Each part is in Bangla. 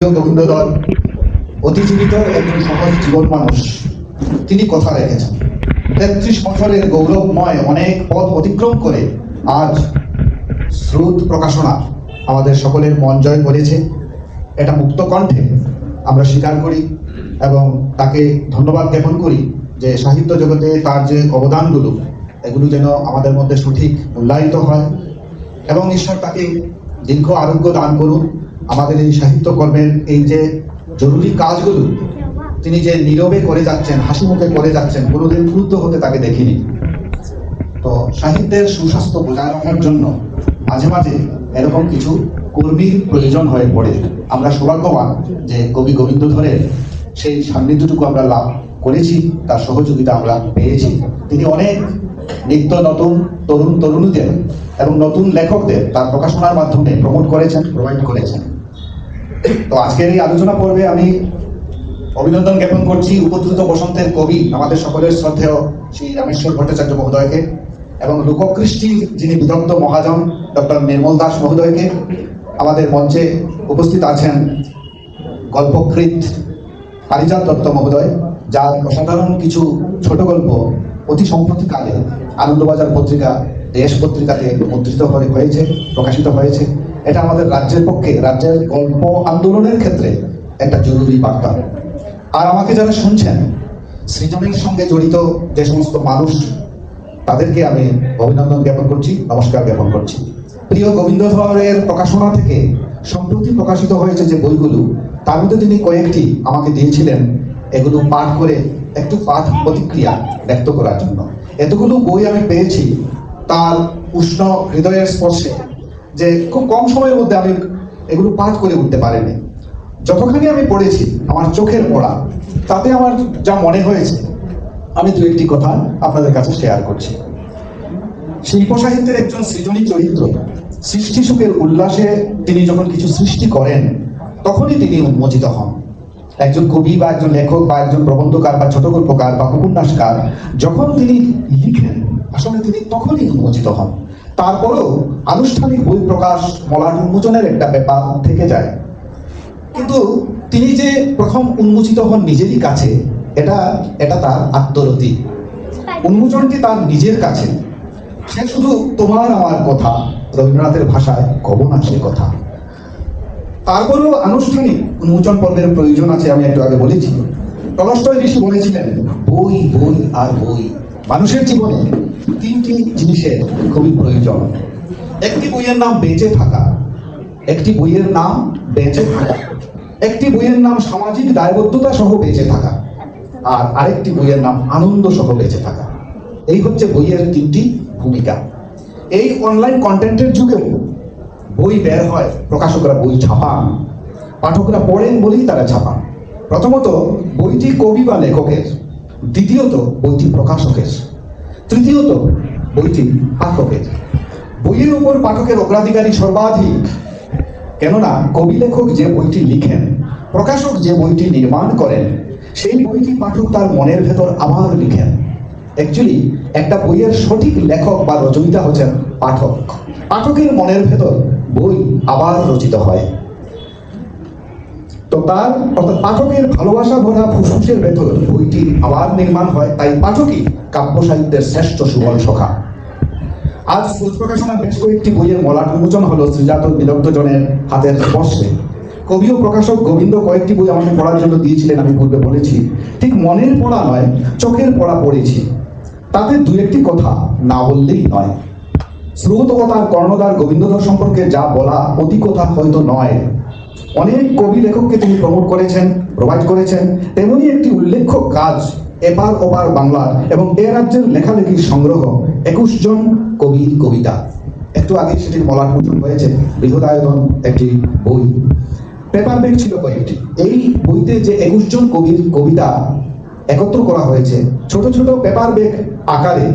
গোবিন্দদল অতিজীবিত একজন সহজ জীবন মানুষ। তিনি কথা রেখেছেন। ৩৩ বছরের গৌরবময় অনেক পথ অতিক্রম করে আজ শ্রুত প্রকাশনা আমাদের সকলের মন জয় করেছে। এটা মুক্ত কণ্ঠে আমরা স্বীকার করি এবং তাকে ধন্যবাদ জ্ঞাপন করি যে সাহিত্য জগতে তার যে অবদানগুলো এগুলো যেন আমাদের মধ্যে সঠিক মূল্যায়িত হয় এবং ঈশ্বর তাকে দীর্ঘ আরোগ্য দান করুন। আমাদের এই সাহিত্য কর্মের এই যে জরুরি কাজগুলো তিনি যে নীরবে করে যাচ্ছেন, হাসি মুখে করে যাচ্ছেন, কোনোদিন ক্রুদ্ধ হতে তাকে দেখিনি। তো সাহিত্যের সুস্বাস্থ্য বজায় রাখার জন্য মাঝে মাঝে এরকম কিছু কর্মীর প্রয়োজন হয়ে পড়ে। আমরা সৌভাগ্যবান যে কবি গোবিন্দধরের সেই সান্নিধ্যটুকু আমরা লাভ করেছি, তার সহযোগিতা আমরা পেয়েছি। তিনি অনেক নিত্য নতুন তরুণ তরুণীদের এবং নতুন লেখকদের তার প্রকাশনার মাধ্যমে প্রমোট করেছেন, প্রোভাইড করেছেন। তো আজকের এই আলোচনা পর্বে আমি অভিনন্দন জ্ঞাপন করছি উপদ্রুত বসন্তের কবি, আমাদের সকলের শ্রদ্ধেয় শ্রী রামেশ্বর ভট্টাচার্য মহোদয়কে এবং লোককৃষ্টির যিনি বিদগ্ধ মহাজন ডক্টর নির্মল দাস মহোদয়কে। আমাদের মঞ্চে উপস্থিত আছেন গল্পকৃৎ পারিজাত দত্ত মহোদয়, যার অসাধারণ কিছু ছোট গল্প অতি সম্প্রতিকালে আনন্দবাজার পত্রিকা, দেশ পত্রিকাতে মুদ্রিত হয়েছে, প্রকাশিত হয়েছে। এটা আমাদের রাজ্যের পক্ষে, রাজ্যের গল্প আন্দোলনের ক্ষেত্রে একটা জরুরি বার্তা। আর আমাকে যারা শুনছেন, সৃজনের সঙ্গে জড়িত যে সমস্ত মানুষ, তাদেরকে আমি অভিনন্দন জ্ঞাপন করছি, নমস্কার জ্ঞাপন করছি। প্রিয় গোবিন্দধরের প্রকাশনা থেকে সম্প্রতি প্রকাশিত হয়েছে যে বইগুলো, তার মধ্যে তিনি কয়েকটি আমাকে দিয়েছিলেন এগুলো পাঠ করে একটু পাঠ প্রতিক্রিয়া ব্যক্ত করার জন্য। এতগুলো বই আমি পেয়েছি তার উষ্ণ হৃদয়ের স্পর্শে, যে খুব কম সময়ের মধ্যে আমি এগুলো পাঠ করে উঠতে পারিনি। যতখানি আমি পড়েছি আমার চোখের পড়া, তাতে আমার যা মনে হয়েছে আমি দু একটি কথা আপনাদের কাছে শেয়ার করছি। শিল্প সাহিত্যের একজন সৃজনী চরিত্র, সৃষ্টি সুখের উল্লাসে তিনি যখন কিছু সৃষ্টি করেন তখনই তিনি উন্মোচিত হন। একজন কবি বা একজন লেখক বা একজন প্রবন্ধকার বা ছোট গল্পকার বা উপন্যাসকার যখন তিনি লিখেন, আসলে তিনি তখনই উন্মোচিত হন। তারপরেও আনুষ্ঠানিক বই প্রকাশ, মলাট উন্মোচনের একটা ব্যাপার থেকে যায়। কিন্তু তিনি যে প্রথম উন্মোচিত হন নিজেরই কাছে, এটা তার আত্মরতি। উন্মোচনটি তার নিজের কাছে। সে শুধু তোমার আমার কথা, রবীন্দ্রনাথের ভাষায় কব না সে কথা। তারপরেও আনুষ্ঠানিক উন্মোচন পর্বের প্রয়োজন আছে। আমি একটু আগে বলেছি, টলস্টয় ঋষি বলেছিলেন বই, বই আর বই। মানুষের জীবনে তিনটি জিনিসের খুবই প্রয়োজন। একটি বইয়ের নাম বেঁচে থাকা, একটি বইয়ের নাম বেঁচে থাকা, একটি বইয়ের নাম সামাজিক দায়বদ্ধতা সহ বেঁচে থাকা, আর আরেকটি বইয়ের নাম আনন্দ সহ বেঁচে থাকা। এই হচ্ছে বইয়ের তিনটি ভূমিকা। এই অনলাইন কন্টেন্টের যুগেও বই বের হয়, প্রকাশকরা বই ছাপান, পাঠকরা পড়েন বলেই তারা ছাপান। প্রথমত বইটি কবি বা লেখকের, দ্বিতীয়ত বইটি প্রকাশকের, তৃতীয়ত বইটি পাঠকের। বইয়ের উপর পাঠকের অগ্রাধিকারই সর্বাধিক, কেননা কবি লেখক যে বইটি লিখেন, প্রকাশক যে বইটি নির্মাণ করেন, সেই বইটি পাঠক তার মনের ভেতর আবার লিখেন। অ্যাকচুয়ালি একটা বইয়ের সঠিক লেখক বা রচয়িতা হচ্ছেন পাঠক। পাঠকের মনের ভেতর বই আবার রচিত হয়। তো তার অর্থাৎ পাঠকের ভালোবাসা ভরা ফুসফুসের ভেতর বইটি আবার নির্মাণ হয়। তাই পাঠকই কাব্য সাহিত্যের শ্রেষ্ঠ সুবল সখা। আজ শ্রুত প্রকাশনার বেশ কয়েকটি বইয়ের মলাট উন্মোচন হলো শ্রীজাত বিদগ্ধজনের হাতের স্পর্শে। কবি ও প্রকাশক গোবিন্দ কয়েকটি বই আমাকে পড়ার জন্য দিয়েছিলেন, আমি পূর্বে বলেছি। ঠিক মনের পড়া নয়, চোখের পড়া পড়েছি। তাতে দু একটি কথা না বললেই নয়। শ্রুত ও তার কর্ণধার গোবিন্দধর সম্পর্কে যা বলা অতি কথা হয়তো নয়। অনেক কবি লেখককে তিনি প্রমোট করেছেন, প্রোভাইড করেছেন। তেমনি একটি উল্লেখ্য কাজ এপার ওপার বাংলার এবং এ রাজ্যের লেখালেখির সংগ্রহ 21 জন কবির কবিতা। একটু আগে সেটির মলাট উন্মোচন হয়েছে, বৃহদায়তন একটি বই। পেপার ব্যাগ ছিল কয়েকটি। এই বইতে যে 21 জন কবির কবিতা একত্র করা হয়েছে ছোট ছোট পেপার ব্যাগ আকারে,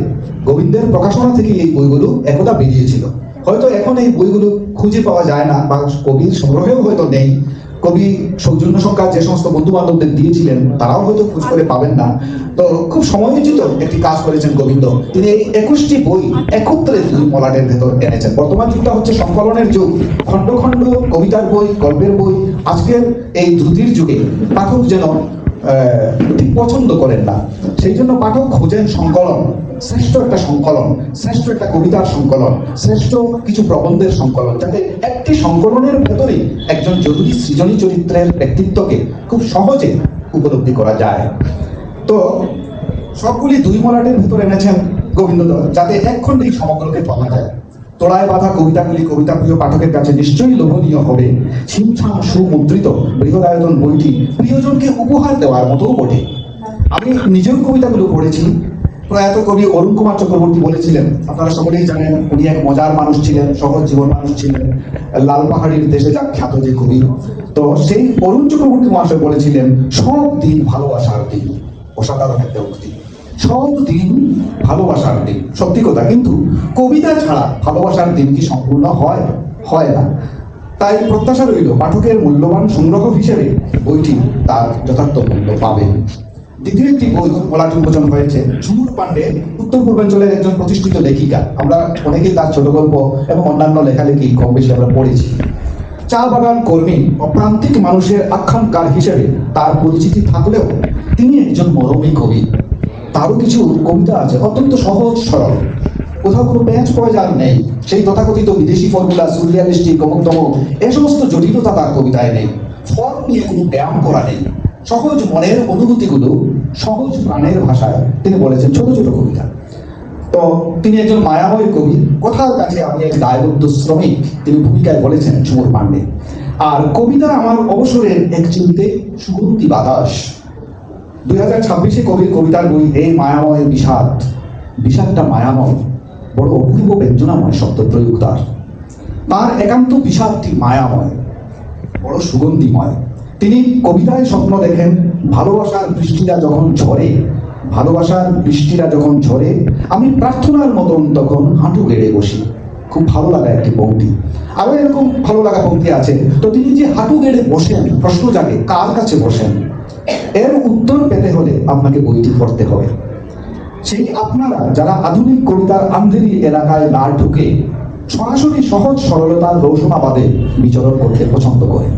গোবিন্দের প্রকাশনা থেকে এই বইগুলো একদা বেরিয়েছিল। হয়তো এখন এই বইগুলো খুঁজে পাওয়া যায় না বা কবির সংগ্রহেও হয়তো নেই। কবি সৌজন্য সংখ্যা যে সমস্ত বন্ধু বান্ধবদের দিয়েছিলেন তারাও হয়তো খোঁজ করে পাবেন না। তো খুব সময়োচিত একটি কাজ করেছেন গোবিন্দ। তিনি এই 21টি বই একত্রে দুই মলাটের ভেতর এনেছেন। বর্তমান যুগটা হচ্ছে সংকলনের যুগ। খণ্ড খণ্ড কবিতার বই, গল্পের বই আজকের এই দ্রুতির যুগে পাঠক যেন ঠিক পছন্দ করেন না। সেই জন্য পাঠক খোঁজেন সংকলন, শ্রেষ্ঠ একটা সংকলন, শ্রেষ্ঠ একটা কবিতার সংকলন, শ্রেষ্ঠ কিছু প্রবন্ধের সংকলন, যাতে একটি সংকলনের ভেতরেই একজন জরুরি সৃজনী চরিত্রের ব্যক্তিত্বকে খুব সহজে উপলব্ধি করা যায়। তো সবগুলি দুই মলাটের ভেতর এনেছেন গোবিন্দদত্ত, যাতে এক খণ্ডেই সমগ্রকে পাওয়া যায়। তোড়ায় বাঁধা কবিতাগুলি কবিতা প্রিয় পাঠকের কাছে নিশ্চয়ই লোভনীয় হবে। ছিমছাম সুমুদ্রিত বৃহদায়তন বইটি প্রিয়জনকে উপহার দেওয়ার মতো বটে। আমি নিজেও কবিতাগুলো পড়েছি। প্রয়াত কবি অরুণ কুমার চক্রবর্তী বলেছিলেন, আপনারা সকলেই জানেন, উনি এক মজার মানুষ ছিলেন, সহজ জীবন মানুষ ছিলেন, লাল পাহাড়ির দেশে যা খ্যাত যে কবি। তো সেই অরুণ চক্রবর্তী মহাশয় বলেছিলেন, সব দিন ভালোবাসার দিন। অসাধারণ একটা উক্তি। সব দিন ভালোবাসার দিন, সত্যি কথা। কিন্তু কবিতা ছাড়া ভালোবাসার দিন কি সম্পূর্ণ হয়? হয় না। তাই প্রত্যাশা রইল পাঠকের মূল্যবান সংগ্রহ হিসেবে বইটি তার যথার্থ মূল্য পাবে। দ্বিতীয় একটি বই মলাট উন্মোচন হয়েছে। ঝুমুর পান্ডে উত্তর পূর্বাঞ্চলের একজন প্রতিষ্ঠিত লেখিকা। আমরা অনেকেই তার ছোট গল্প এবং অন্যান্য লেখালেখি কম বেশি আমরা পড়েছি। চা বাগান কর্মী ও প্রান্তিক মানুষের আখ্যানকার হিসেবে তার পরিচিতি থাকলেও তিনি একজন মরমী কবি। তারও কিছু কবিতা আছে অত্যন্ত সহজ সরল, কোথাও কোনো প্যাঁচ পয়জার নেই। সেই তথাকথিত বিদেশি ফর্মুলা, সুরিয়ালিস্টিক, অমুকতম এ সমস্ত জটিলতা তার কবিতায় নেই। ফর্ম নিয়ে কোনো ব্যায়াম করা নেই। সহজ মনের অনুভূতিগুলো সহজ প্রাণের ভাষায় তিনি বলেছেন ছোট ছোট কবিতা। তো তিনি একজন মায়াময় কবি। কথার কাছে আমি এক দায়বদ্ধ শ্রমিক, তিনি ভূমিকায় বলেছেন ঝুমুর পান্ডে। আর কবিতা আমার অবসরের এক চিন্তে সুগন্ধি বাতাস। 2026 কবির কবিতার বই এই মায়াময় বিষাদ। বিষাদটা মায়াময়, বড় অপূর্ব ব্যঞ্জনাময় শব্দ প্রয়োগ তার। তার একান্ত বিষাদটি মায়াময়, বড় সুগন্ধিময়। তিনি কবিতায় স্বপ্ন দেখেন ভালোবাসার বৃষ্টিরা যখন ঝরে, ভালোবাসার বৃষ্টিরা যখন ঝরে আমি প্রার্থনার মতন তখন হাঁটু গেড়ে বসি। খুব ভালো লাগা একটি পংক্তি। আরো এরকম ভালো লাগা পংক্তি আছে। তো তিনি যে হাঁটু গেড়ে বসেন, প্রশ্ন জাগে কার কাছে বসেন? এর উত্তর পেতে হলে আপনাকে বইটি পড়তে হবে। সেই আপনারা যারা আধুনিক কবিতার আন্ধেরি এলাকায় না ঢুকে সরাসরি সহজ সরলতার রৌশনাবাদে বিচরণ করতে পছন্দ করেন।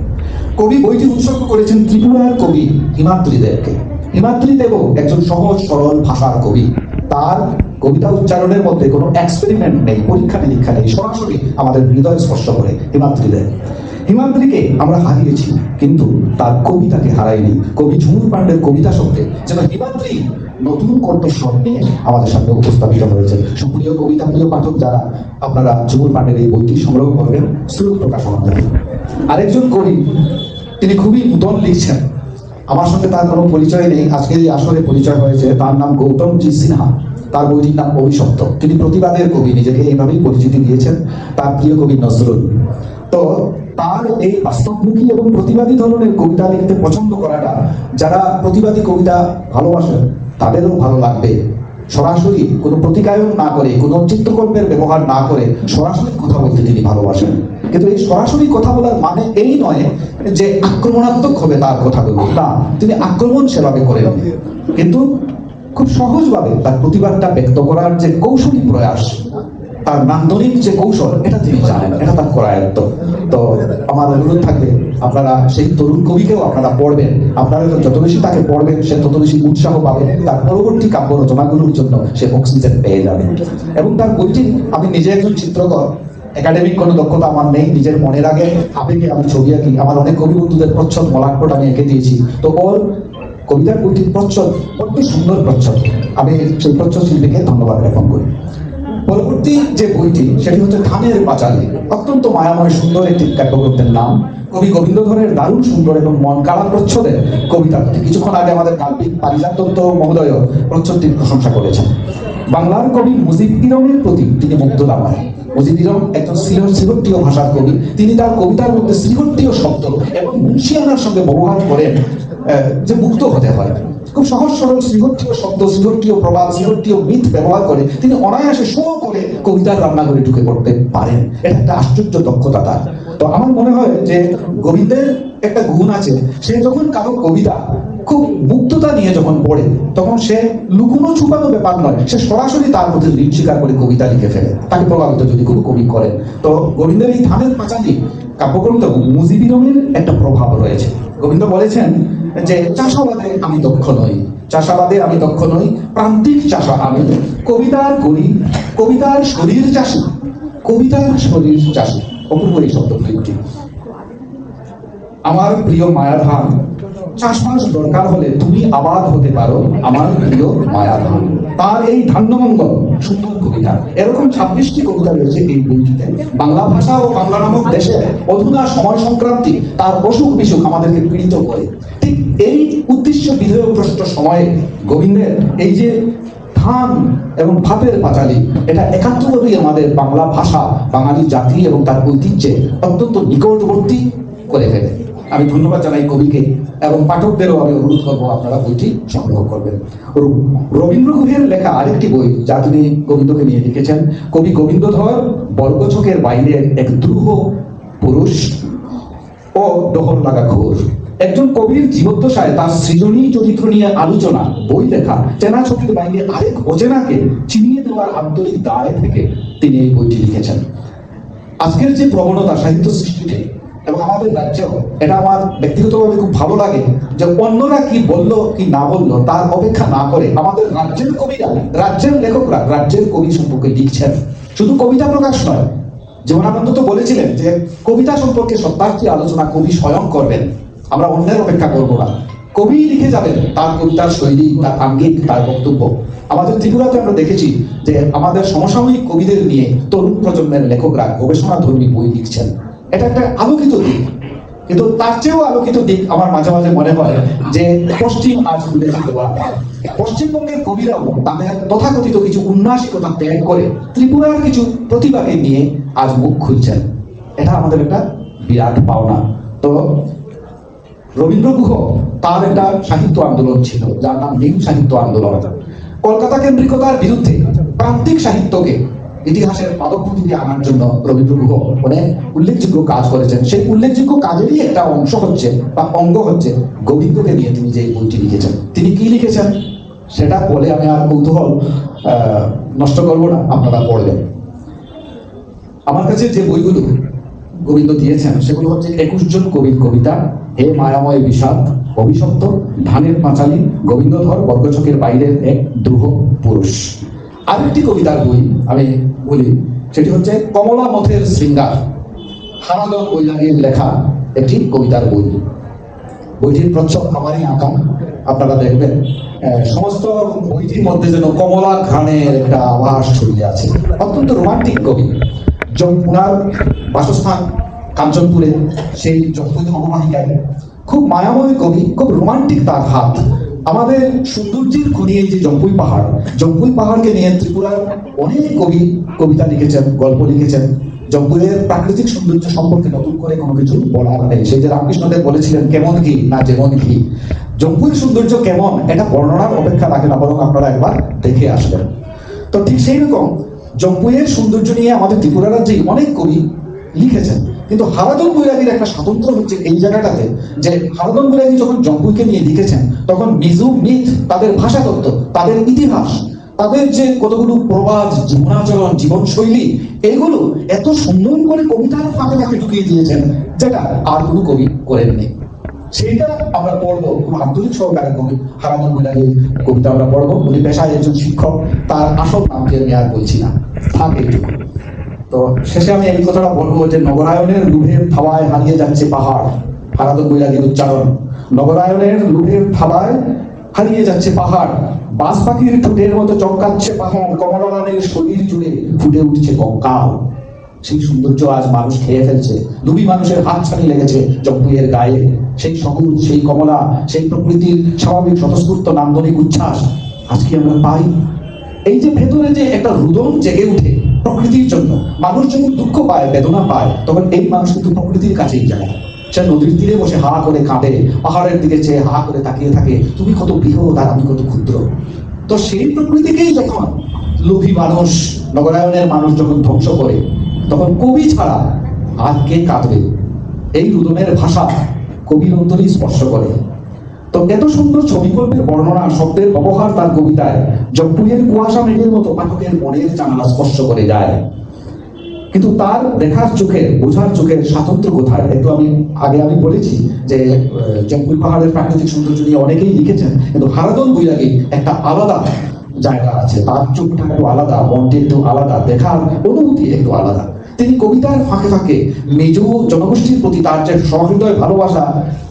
কবি বইটি উৎসর্গ করেছেন ত্রিপুরার কবি হিমাদ্রি দেবকে। হিমাদ্রি দেবও একজন সহজ সরল ভাষার কবি। তার কবিতা উচ্চারণের মধ্যে কোনো এক্সপেরিমেন্ট নেই, পরীক্ষা নিরীক্ষা নেই, সরাসরি আমাদের হৃদয় স্পর্শ করে হিমাদ্রি দেব। হিমাদ্রিকে আমরা হারিয়েছি, কিন্তু তার কবিতাকে হারাইনি। কবি ঝুমুর পান্ডের কবিতা শব্দে যেন হিমাদ্রি নতুন কণ্ঠস্বর নিয়ে আমাদের সামনে উপস্থাপিত হয়েছে। সুপ্রিয় কবিতা প্রিয় পাঠক যারা, আপনারা ঝুমুর পান্ডের এই বইটি সংগ্রহ করবেন স্রোত প্রকাশনা থেকে। আরেকজন কবি, তিনি খুবই নূতন লিখছেন, আমার সঙ্গে তার কোনো পরিচয় নেই, আজকে এই আসরে পরিচয় হয়েছে। তার নাম গৌতমজি সিনহা। তার বইটির নাম অভিশপ্ত। তিনি প্রতিবাদের কবি, নিজেকে এইভাবেই পরিচিতি দিয়েছেন। তার প্রিয় কবি নজরুল। তো তার এই বাস্তবমুখী এবং প্রতিবাদী ধরনের কবিতা লিখতে পছন্দ করাটা, যারা প্রতিবাদী কবিতা ভালোবাসেন তাদেরও ভালো লাগবে। সরাসরি কোনো প্রতিকায়ন না করে, কোনো চিত্রকল্পের ব্যবহার না করে সরাসরি কথা বলতে তিনি ভালোবাসেন। কিন্তু এই সরাসরি কথা বলার মানে এই নয় যে আক্রমণাত্মক হবে তার কথাগুলো, না, তিনি আক্রমণ সেভাবে করেন, কিন্তু খুব সহজভাবে তার প্রতিবাদটা ব্যক্ত করার যে কৌশলী প্রয়াস, তার নান্দনিক যে কৌশল, এটা তিনি জানেন, এটা তার করায়ত্ত। তো আমার অনুরোধ থাকবে আপনারা সেই তরুণ কবিকেও আপনারা পড়বেন। আপনারা যত বেশি তাকে পড়বেন সে তত বেশি উৎসাহ পাবেন, তার পরবর্তী কাব্য রচনাগুলোর জন্য সে অক্সিজেন পেয়ে যাবে। এবং তার বইটি, আমি নিজে একজন চিত্রকর, একাডেমিক কোনো দক্ষতা আমার নেই, নিজের মনের আগে আবেগে আমি ছবি আঁকি। আমার অনেক কবি বন্ধুদের প্রচ্ছদ মলাটপট আমি এঁকে দিয়েছি। তো ওর কবিতার বইটির প্রচ্ছদ বড্ড সুন্দর প্রচ্ছদ। আমি সেই প্রচ্ছদ শিল্পীকে ধন্যবাদ জ্ঞাপন করি। পরবর্তী যে বইটি, সেটি হচ্ছে ধানের পাঁচালী। অত্যন্ত মায়াময় সুন্দর একটি কাব্যগ্রন্থের নাম। কবি গোবিন্দধরের দারুণ সুন্দর এবং মন কাড়া প্রচ্ছদের কবিতা। কিছুক্ষণ আগে আমাদের কাব্যিক পারিজাত দত্ত মহোদয় প্রচ্ছদটির প্রশংসা করেছেন। বাংলার কবি মুজিব ইরমের প্রতি তিনি মুগ্ধলাময়। মুজিব ইরম একজন শ্রীহট্টীয় ভাষার কবি। তিনি তার কবিতার মধ্যে শ্রীহট্টীয় শব্দ এবং মুন্সিয়ানার সঙ্গে ব্যবহার করেন যে মুক্ত হতে হয়। খুব সহজ সরল শ্রীহট্টীয় শব্দ, শ্রীহট্টীয় প্রবাদ, শ্রীহট্টীয় মিথ ব্যবহার করে তিনি অনায়াসে শো করে কবিতার রান্নাঘরে ঢুকে পড়তে পারেন। এটা একটা আশ্চর্য দক্ষতা তার। তো আমার মনে হয় যে গোবিন্দের একটা গুণ আছে, সে যখন কারো কবিতা খুব মুক্ততা নিয়ে যখন পড়ে, তখন সে লুকোনো ছুপানো ব্যাপার নয়, সে সরাসরি তার মধ্যে ঋণ স্বীকার করে কবিতা লিখে ফেলে, তাকে প্রভাবিত যদি কোনো কবি করেন। তো গোবিন্দের এই ধানের পাঁচালী কাব্যগ্রন্থ মুজিবিরমের একটা প্রভাব রয়েছে। গোবিন্দ বলেছেন যে চাষাবাদে আমি দক্ষ নই, চাষাবাদে আমি দক্ষ নই, প্রান্তিক চাষা আমি, কবিতার করি, কবিতার শরীর চাষী, কবিতার শরীর চাষী। অপূর্ব এই শব্দ প্রয়োগটি। আমার প্রিয় মায়াধান, চাষবাস দরকার হলে তুমি আবাদ হতে পারো আমার প্রিয় মায়াধান। তার এই ধান্যমঙ্গল সুন্দর কবিতা, এরকম 26টি কবিতা রয়েছে এই বইটিতে। বাংলা ভাষা ও বাংলা নামক দেশে অধুনা সময় সংক্রান্তি, তার অসুখ বিসুখ আমাদেরকে পীড়িত করে। ঠিক এই উদ্দেশ্য বিধেয়গ্রস্ত সময়ে গোবিন্দের এই যে ধান এবং ভাতের পাঁচালী, এটা একাত্মভাবেই আমাদের বাংলা ভাষা, বাঙালি জাতি এবং তার ঐতিহ্যে অত্যন্ত নিকটবর্তী করে ফেলে। আমি ধন্যবাদ জানাই কবিকে এবং পাঠকদেরও আমি অনুরোধ করবো আপনারা বইটি সংগ্রহ করবেন। রবীন্দ্র গুহের লেখা আরেকটি বই যা তিনি গোবিন্দকে নিয়ে লিখেছেন, কবি গোবিন্দধর বর্গছকের বাইরের এক দ্রুহ পুরুষ ও ডহর লাগা ঘোর। একজন কবির জীবদ্দশায় তার সৃজনী চরিত্র নিয়ে আলোচনা, বই লেখা, চেনা ছবির বাইরে আরেক অচেনাকে চিনিয়ে দেওয়ার আন্তরিক দায় থেকে তিনি এই বইটি লিখেছেন। আজকের যে প্রবণতা সাহিত্য সৃষ্টিতে এবং আমাদের রাজ্যেও, এটা আমার ব্যক্তিগতভাবে খুব ভালো লাগে যে অন্যরা কি বললো কি না বললো তার অপেক্ষা না করে আমাদের রাজ্যের কবিরা, রাজ্যের লেখকরা রাজ্যের কবি সম্পর্কে লিখছেন। শুধু কবিতা প্রকাশ নয়, জীবনানন্দ তো বলেছিলেন যে কবিতা সম্পর্কে সত্যার্থী আলোচনা কবি স্বয়ং করবেন, আমরা অন্যের অপেক্ষা করবো না, কবি লিখে যাবেন তার কবিতার শৈলী, তার আঙ্গিক, তার বক্তব্য। আমাদের ত্রিপুরাতে আমরা দেখেছি যে আমাদের সমসাময়িক কবিদের নিয়ে তরুণ প্রজন্মের লেখকরা গবেষণা ধর্মী বই লিখছেন। এটা একটা আলোকিত দিক, কিন্তু তার চেয়েও আলোকিত দিক আমার মাঝে মাঝে মনে হয় যে পশ্চিম আজ উল্লেখ দেওয়া, পশ্চিমবঙ্গের কবিরাও তাদের তথাকথিত কিছু উন্নাসিকতা ত্যাগ করে ত্রিপুরার কিছু প্রতিভাকে নিয়ে আজ মুখ খুলছেন। এটা আমাদের একটা বিরাট পাওনা। তো রবীন্দ্র গুহ, তার একটা সাহিত্য আন্দোলন ছিল যার নাম নিউ সাহিত্য আন্দোলন। কলকাতা কেন্দ্রিকতার বিরুদ্ধে প্রান্তিক সাহিত্যকে ইতিহাসের পাদভূমিতে আনার জন্য রবীন্দ্র গুহ অনেক উল্লেখযোগ্য কাজ করেছেন। সেই উল্লেখযোগ্য কাজেরই একটা অংশ হচ্ছে বা অঙ্গ হচ্ছে গোবিন্দকে নিয়ে তিনি যে বইটি লিখেছেন। তিনি কি লিখেছেন সেটা বলে আমি আর কৌতূহল নষ্ট করবো না, আপনারা পড়বেন। আমার কাছে যে বইগুলো গোবিন্দ দিয়েছেন সেগুলো হচ্ছে 21 জন কবির কবিতা, হে মায়াময় বিষাদ, অভিশপ্ত, ধানের পাঁচালী, গোবিন্দধর বর্গছকের বাইরের এক দ্রুহ পুরুষ। আরেকটি কবিতার বই আমি বলি, সেটি হচ্ছে কমলা মথের শৃঙ্গার, হারাদন বৈরাগীর লেখা একটি কবিতার বই। বইটির প্রচ্ছদ আমারই আঁকা, আপনারা দেখবেন সমস্ত বইটির মধ্যে যেন কমলা ঘ্রাণের একটা আভাস ছড়িয়ে আছে। অত্যন্ত রোমান্টিক কবি। ওনার বাসস্থান কাঞ্চনপুরে, সেই জগৎ অববাহিকায়। খুব মায়াময় কবি, খুব রোমান্টিক তার হাত। আমাদের সৌন্দর্যের খনি এই যে জম্পুই পাহাড়, জম্পুই পাহাড়কে নিয়ে ত্রিপুরার অনেক কবি কবিতা লিখেছেন, গল্প লিখেছেন। জম্পুরের প্রাকৃতিক সৌন্দর্য সম্পর্কে নতুন করে কোনো কিছু বলার নেই। সেই যে রামকৃষ্ণদেব বলেছিলেন কেমন ঘি না যেমন ঘি, জম্পুর সৌন্দর্য কেমন এটা বর্ণনার অপেক্ষা রাখে না, বরং আপনারা একবার দেখে আসবেন। তো ঠিক সেই রকম জম্পুয়ের সৌন্দর্য নিয়ে আমাদের ত্রিপুরা রাজ্যে অনেক কবি লিখেছেন। কিন্তু হারাদন বৈরাগীর একটা স্বাতন্ত্র্য হচ্ছে এই জায়গাটাতে যে হারাদন বৈরাগী যখন জম্পুইকে নিয়ে লিখেছেন তখন মিজু মিথ, তাদের ভাষাতত্ত্ব, তাদের ইতিহাস, তাদের যে কতগুলো প্রবাদ, জীবনাচরণ, জীবনশৈলী, এগুলো এত সুন্দর করে কবিতার ফাঁকে ফাঁকে ঢুকিয়ে দিয়েছেন যেটা আর কোনো কবি করেননি। সেইটা আমরা পড়বো, খুব আন্তরিক সহকারে কবি হারাদন বৈরাগীর কবিতা আমরা পড়বো। উনি পেশায় একজন শিক্ষক, তার আসল নামটি আমি আর বলছি না, থাক এইটুকু। তো শেষে আমি এই কথাটা বলবো যে নগরায়নের লুভের থাবায় হারিয়ে যাচ্ছে পাহাড়, হারাদন বৈরাগীর উচ্চারণ। নগরায়নের লুভের থাবায় হারিয়ে যাচ্ছে পাহাড়, বাজ পাখির ঠোঁটের মতো চমকাচ্ছে পাহাড়, কমলানের শরীর জুড়ে ফুটে উঠছে কঙ্কাল। সেই সৌন্দর্য আজ মানুষ খেয়ে ফেলছে। লুবি মানুষের হাত ছানি লেগেছে জম্পুইয়ের গায়ে। সেই সবুজ, সেই কমলা, সেই প্রকৃতির স্বাভাবিক স্বতঃস্ফূর্ত নান্দনিক উচ্ছ্বাস আজকে আমরা পাই। এই যে ভেতরে যে একটা রুদন জেগে উঠে প্রকৃতির জন্য, মানুষ যখন দুঃখ পায়, বেদনা পায়, তখন এই মানুষ কিন্তু প্রকৃতির কাছেই যায়। সে নদীর তীরে বসে হা করে কাঁদে, পাহাড়ের দিকে চেয়ে হা করে তাকিয়ে থাকে, তুমি কত বৃহৎ আর আমি কত ক্ষুদ্র। তো সেই প্রকৃতিকেই যখন লোভী মানুষ, নগরায়নের মানুষ যখন ধ্বংস করে, তখন কবি ছাড়া আর কে কাঁদবে? এই রুদনের ভাষা কবির অন্তরেই স্পর্শ করে। তো এত সুন্দর ছবিকল্পের বর্ণনা, শব্দের ব্যবহার তার কবিতায় জম্পুয়ের কুয়াশা মেঘের মতো পাঠকের মনের জানালা স্পর্শ করে যায়। কিন্তু তার দেখার চোখের, বোঝার চোখের স্বাতন্ত্র্য কোথায়? একটু আমি বলেছি যে জম্পুই পাহাড়ের প্রাকৃতিক সৌন্দর্য নিয়ে অনেকেই লিখেছেন, কিন্তু হারাধন বৈরাগীর একটা আলাদা জায়গা আছে। তার চোখটা একটু আলাদা, মনটি একটু আলাদা, দেখার অনুভূতি একটু আলাদা। তিনি কবিতার ফাঁকে ফাঁকে মেজো জনগোষ্ঠীর প্রতি তার যে সহৃদয় ভালোবাসা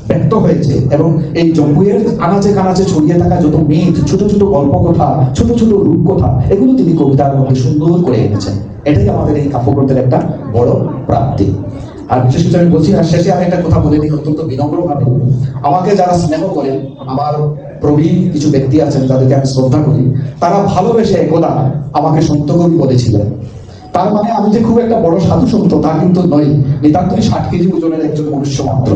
ব্যক্ত হয়েছে, এবং এই জম্পুয়ের আনাচে কানাচে ছড়িয়ে থাকা যত মিথ, ছোট ছোট গল্প কথা, ছোট ছোট রূপকথা, এগুলো তিনি কবিতার মধ্যে সুন্দর করে এনেছেন। এটাই আমাদের এই কাব্যগ্রন্থের একটা বড় প্রাপ্তি। আর বিশেষ করে আমি বলছি না, শেষে আমি একটা কথা বলে দিই অত্যন্ত বিনম্রভাবে। আমাকে যারা স্নেহ করেন, আমার প্রবীণ কিছু ব্যক্তি আছেন যাদেরকে আমি শ্রদ্ধা করি, তারা ভালোবেসে একদা আমাকে সন্ত কবি বলেছিলেন। তার মানে আমি যে খুব একটা বড় সাধু সন্ত তা কিন্তু নই, নিতান্তই 60 কেজি ওজনের একজন মনুষ্য মাত্র।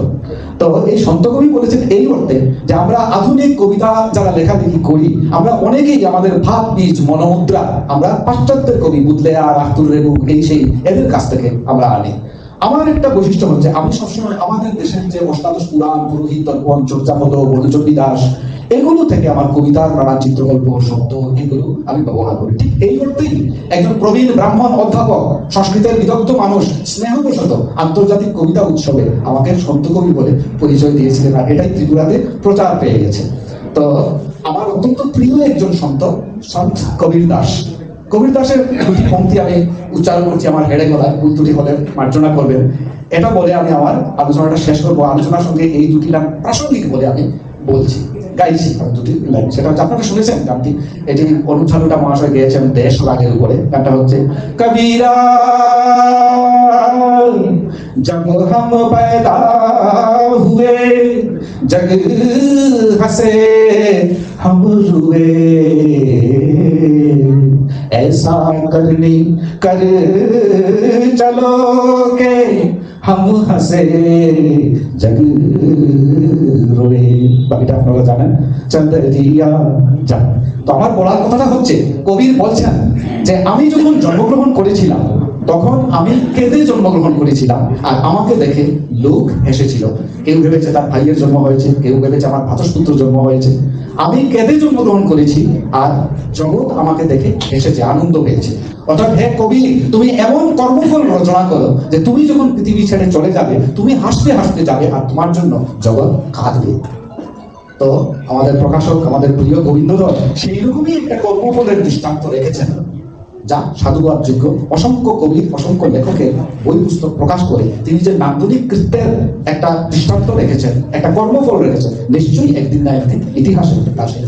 তো এই সন্ত কবি বলেছেন এই অর্থে যে আমরা আধুনিক কবিতা যারা লেখালেখি করি, আমরা অনেকেই আমাদের ভাব বীজ, মনোমুদ্রা আমরা পাশ্চাত্যের কবি বুদলেয়ার, আর্তুর রেবুক, এই সেই এদের কাছ থেকে আমরা আনি। আমার একটা বৈশিষ্ট্য হচ্ছে আমি সবসময় আমাদের দেশের যে অষ্টাদশ পুরাণ, পুরোহিত, দর্পণ, চর্যাপদ, মধুচন্ডী দাস, এগুলো থেকে আমার কবিতার নানা চিত্রকল্প, শব্দ, এগুলো আমি ব্যবহার করি। ঠিক এই অর্থেই একজন প্রবীণ ব্রাহ্মণ অধ্যাপক, সংস্কৃতের বিদগ্ধ মানুষ স্নেহবশত আন্তর্জাতিক কবিতা উৎসবে আমাকে সন্ত কবি বলে পরিচয় দিয়েছিলেন, আর এটাই ত্রিপুরাতে প্রচার পেয়ে গেছে। তো আমার অত্যন্ত প্রিয় একজন সন্ত কবির দাস। কবির দাসের দুটি পংক্তি আমি উচ্চারণ করছি আমার হেডে গলায়, ভুল ত্রুটি হলে মার্জনা করবেন। এটা বলে আমি আমার আলোচনাটা শেষ করবো। আলোচনার সঙ্গে এই দুটি লাইন প্রাসঙ্গিক বলে আমি বলছি, গাইছি আমি দুটি লাইন। সেটা হচ্ছে, আপনারা শুনেছেন গানটি, এটি অনুপ ঝালুটা মহাশয় গেয়েছেন দেশ রাগের উপরে। গানটা হচ্ছে কবিরা जब हम पैदा हुए जग हंसे हम रुए ऐसा करनी कर चलो के हम हंसे जग रोए। বাকিটা আপনারা জানেন, চন্দ্রিয়া যান। তো আমার বলার কথাটা হচ্ছে, কবির বলছেন যে আমি যখন জন্মগ্রহণ করেছিলাম তখন আমি কেঁদে জন্মগ্রহণ করেছিলাম, আর আমাকে দেখে লোক হেসেছিল। কেউ ভেবেছে তার ভাইয়ের জন্ম হয়েছে, কেউ ভেবেছে আমার ভাতস্পুত্র জন্ম হয়েছে। আমি কেঁদে জন্মগ্রহণ করেছি, আর জগৎ আমাকে দেখে হেসেছে, আনন্দ পেয়েছে। অর্থাৎ হে কবি, তুমি এমন কর্মফল রচনা করো যে তুমি যখন পৃথিবী ছেড়ে চলে যাবে, তুমি হাসতে হাসতে যাবে, আর তোমার জন্য জগৎ কাঁদবে। তো আমাদের প্রকাশক, আমাদের প্রিয় গোবিন্দধর সেই রকমই একটা কর্মফলের দৃষ্টান্ত রেখেছেন, যা সাধুবাদ যোগ্য। অসংখ্য কবির, অসংখ্য লেখকের বই পুস্তক প্রকাশ করে তিনি যে নান্দনিক কৃত্যের একটা দৃষ্টান্ত রেখেছেন, একটা কর্মফল রেখেছেন, নিশ্চয়ই একদিন না একদিন ইতিহাসে তার সেই